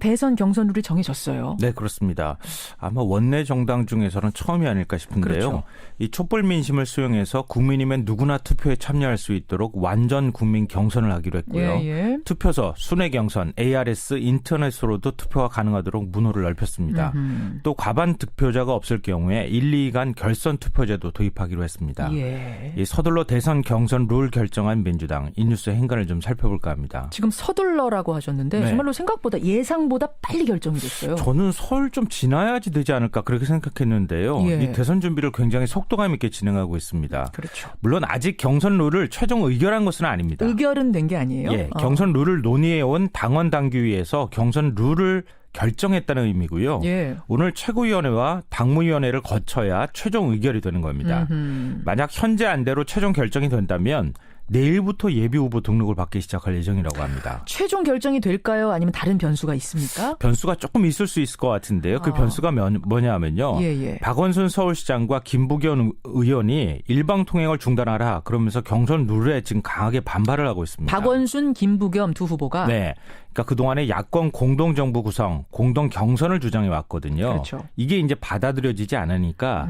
대선 경선 룰이 정해졌어요. 네, 그렇습니다. 아마 원내 정당 중에서는 처음이 아닐까 싶은데요. 그렇죠. 이 촛불 민심을 수용해서 국민이면 누구나 투표에 참여할 수 있도록 완전 국민 경선을 하기로 했고요. 예. 투표소, 순회 경선, ARS, 인터넷으로도 투표가 가능하도록 문호를 넓혔습니다. 또 과반 득표자가 없을 경우에 1, 2간 결선 투표제도 도입하기로 했습니다. 예. 이 서둘러 대선 경선 룰 결정한 민주당, 이 뉴스의 행간을 좀 살펴볼까 합니다. 지금 서둘러라고 하셨는데 네. 정말로 생각보다 예상보다 빨리 결정이 됐어요. 저는 설 좀 지나야지 되지 않을까 그렇게 생각했는데요. 예. 이 대선 준비를 굉장히 속도감 있게 진행하고 있습니다. 그렇죠. 물론 아직 경선 룰을 최종 의결한 것은 아닙니다. 의결은 된 게 아니에요? 예, 경선 룰을 논의해온 당원 당규위에서 경선 룰을 결정했다는 의미고요. 예. 오늘 최고위원회와 당무위원회를 거쳐야 최종 의결이 되는 겁니다. 만약 현재 안대로 최종 결정이 된다면 내일부터 예비후보 등록을 받기 시작할 예정이라고 합니다. 최종 결정이 될까요? 아니면 다른 변수가 있습니까? 변수가 조금 있을 수 있을 것 같은데요. 그 변수가 뭐냐 하면요. 예. 박원순 서울시장과 김부겸 의원이 일방통행을 중단하라 그러면서 경선 룰에 지금 강하게 반발을 하고 있습니다. 박원순, 김부겸 두 후보가. 네. 그러니까 그동안에 야권 공동정부 구성, 공동 경선을 주장해 왔거든요. 그렇죠. 이게 이제 받아들여지지 않으니까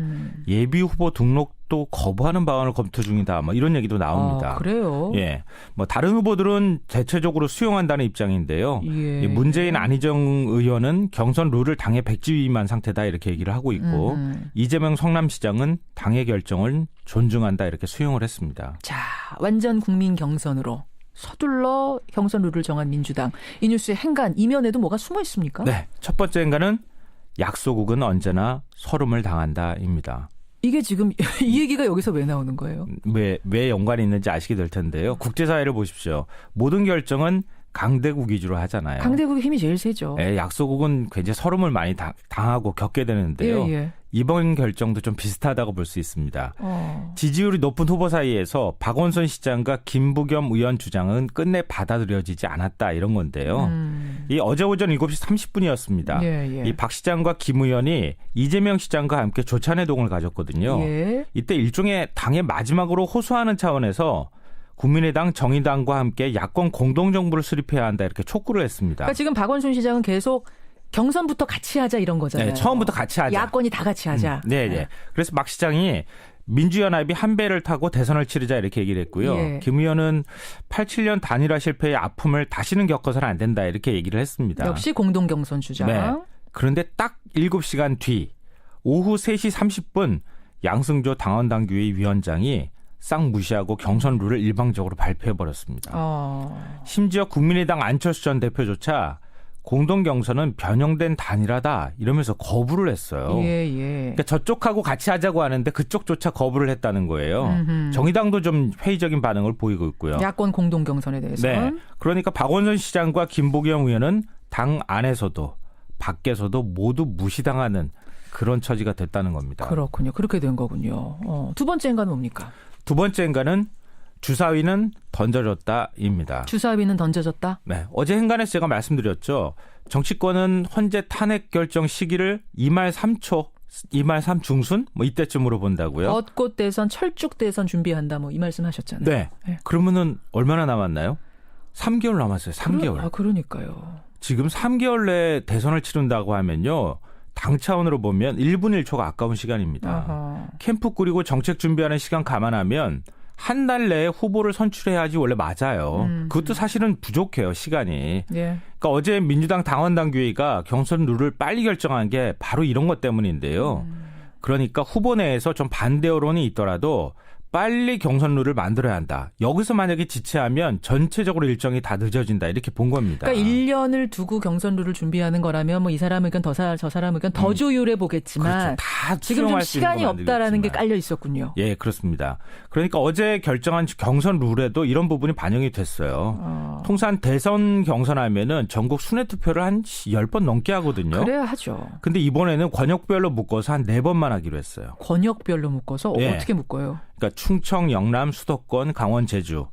예비후보 등록도 거부하는 방안을 검토 중이다. 뭐 이런 얘기도 나옵니다. 그래요? 예. 뭐 다른 후보들은 대체적으로 수용한다는 입장인데요. 예. 문재인 안희정 의원은 경선 룰을 당의 백지위반 상태다 이렇게 얘기를 하고 있고 이재명 성남시장은 당의 결정을 존중한다 이렇게 수용을 했습니다. 자, 완전 국민 경선으로 서둘러 경선 룰을 정한 민주당. 이 뉴스의 행간 이면에도 뭐가 숨어 있습니까? 네. 첫 번째 행간은 약소국은 언제나 서름을 당한다입니다. 이게 지금 이 얘기가 여기서 왜 나오는 거예요? 왜 연관이 있는지 아시게 될 텐데요. 국제사회를 보십시오. 모든 결정은 강대국 위주로 하잖아요. 강대국의 힘이 제일 세죠. 네, 약소국은 굉장히 서름을 많이 당하고 겪게 되는데요. 예. 이번 결정도 좀 비슷하다고 볼 수 있습니다. 지지율이 높은 후보 사이에서 박원순 시장과 김부겸 의원 주장은 끝내 받아들여지지 않았다 이런 건데요. 이 어제 오전 7시 30분이었습니다. 예. 이 박 시장과 김 의원이 이재명 시장과 함께 조찬회동을 가졌거든요. 예. 이때 일종의 당의 마지막으로 호소하는 차원에서 국민의당, 정의당과 함께 야권 공동정부를 수립해야 한다 이렇게 촉구를 했습니다. 그러니까 지금 박원순 시장은 계속 경선부터 같이 하자 이런 거잖아요. 네, 처음부터 같이 하자. 야권이 다 같이 하자. 네. 그래서 박 시장이 민주연합이 한 배를 타고 대선을 치르자 이렇게 얘기를 했고요. 예. 김 의원은 87년 단일화 실패의 아픔을 다시는 겪어서는 안 된다 이렇게 얘기를 했습니다. 역시 공동경선 주장. 네. 그런데 딱 7시간 뒤 오후 3시 30분 양승조 당원당규위 위원장이 싹 무시하고 경선 룰을 일방적으로 발표해버렸습니다. 심지어 국민의당 안철수 전 대표조차 공동경선은 변형된 단일화다 이러면서 거부를 했어요. 예. 그러니까 저쪽하고 같이 하자고 하는데 그쪽조차 거부를 했다는 거예요. 정의당도 좀 회의적인 반응을 보이고 있고요. 야권 공동경선에 대해서. 네. 그러니까 박원순 시장과 김부겸 의원은 당 안에서도 밖에서도 모두 무시당하는 그런 처지가 됐다는 겁니다. 그렇군요. 그렇게 된 거군요. 두 번째 행간은 뭡니까? 두 번째 행간은 주사위는 던져졌다입니다. 주사위는 던져졌다? 네. 어제 행간에서 제가 말씀드렸죠. 정치권은 헌재 탄핵 결정 시기를 2말 3초, 2말 3 중순? 뭐 이때쯤으로 본다고요. 벚꽃 대선, 철쭉 대선 준비한다 뭐 이 말씀 하셨잖아요. 네. 그러면은 얼마나 남았나요? 3개월 남았어요. 3개월. 그러니까요. 지금 3개월 내에 대선을 치른다고 하면요. 당 차원으로 보면 1분 1초가 아까운 시간입니다. 아하. 캠프 꾸리고 정책 준비하는 시간 감안하면 한 달 내에 후보를 선출해야지 원래 맞아요. 그것도 사실은 부족해요, 시간이. 예. 그러니까 어제 민주당 당원당규회의가 경선 룰을 빨리 결정한 게 바로 이런 것 때문인데요. 그러니까 후보 내에서 좀 반대 여론이 있더라도 빨리 경선 룰을 만들어야 한다. 여기서 만약에 지체하면 전체적으로 일정이 다 늦어진다. 이렇게 본 겁니다. 그러니까 1년을 두고 경선 룰을 준비하는 거라면 뭐 이 사람 의견 저 사람 의견 더 조율해 보겠지만 그렇죠. 다 지금 좀 시간이 없다라는 게 만들겠지만. 깔려 있었군요. 예, 그렇습니다. 그러니까 어제 결정한 경선 룰에도 이런 부분이 반영이 됐어요. 통상 대선 경선하면은 전국 순회 투표를 한 10번 넘게 하거든요. 그래야 하죠. 근데 이번에는 권역별로 묶어서 한 4번만 하기로 했어요. 권역별로 묶어서 예. 어떻게 묶어요? 그러니까 충청, 영남, 수도권, 강원, 제주.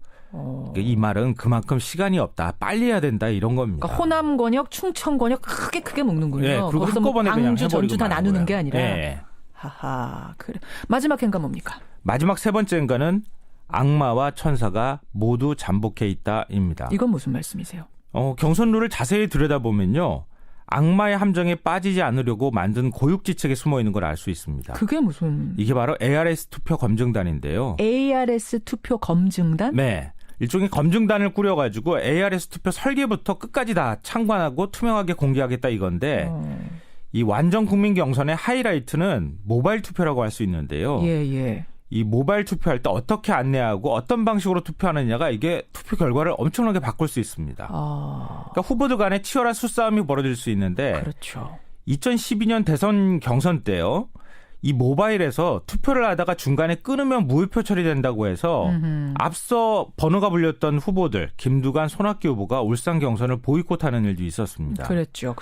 이 말은 그만큼 시간이 없다. 빨리 해야 된다 이런 겁니다. 그러니까 호남 권역, 충청 권역 크게 묶는군요. 예, 그리고 거기서 뭐 한꺼번에 그냥 광주, 해버리고 전주 다 마는 나누는 거예요. 게 아니라. 예. 하하. 그래. 마지막 행간 뭡니까? 마지막 세 번째 행간은 악마와 천사가 모두 잠복해 있다입니다. 이건 무슨 말씀이세요? 경선 룰을 자세히 들여다보면요. 악마의 함정에 빠지지 않으려고 만든 고육지책에 숨어 있는 걸 알 수 있습니다. 그게 무슨? 이게 바로 ARS 투표 검증단인데요. ARS 투표 검증단? 네. 일종의 검증단을 꾸려가지고 ARS 투표 설계부터 끝까지 다 참관하고 투명하게 공개하겠다 이건데 이 완전 국민 경선의 하이라이트는 모바일 투표라고 할 수 있는데요. 예. 이 모바일 투표할 때 어떻게 안내하고 어떤 방식으로 투표하느냐가 이게 투표 결과를 엄청나게 바꿀 수 있습니다. 그러니까 후보들 간에 치열한 수싸움이 벌어질 수 있는데 그렇죠. 2012년 대선 경선 때요. 이 모바일에서 투표를 하다가 중간에 끊으면 무효표 처리된다고 해서 앞서 번호가 불렸던 후보들 김두관, 손학규 후보가 울산 경선을 보이콧하는 일도 있었습니다. 그랬죠.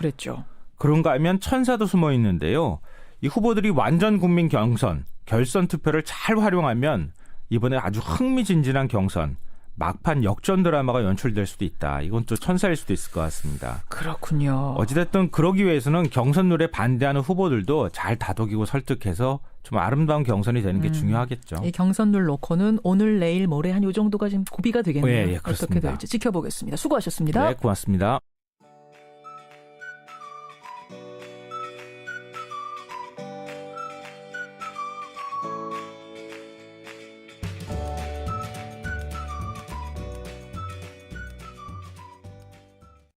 그런가 하면 천사도 숨어 있는데요. 이 후보들이 완전 국민 경선, 결선 투표를 잘 활용하면 이번에 아주 흥미진진한 경선, 막판 역전 드라마가 연출될 수도 있다. 이건 또 천사일 수도 있을 것 같습니다. 그렇군요. 어찌됐든 그러기 위해서는 경선 룰에 반대하는 후보들도 잘 다독이고 설득해서 좀 아름다운 경선이 되는 게 중요하겠죠. 이 경선 룰 놓고는 오늘, 내일, 모레 한 요 정도가 지금 고비가 되겠네요. 예, 어떻게 될지 지켜보겠습니다. 수고하셨습니다. 네, 고맙습니다.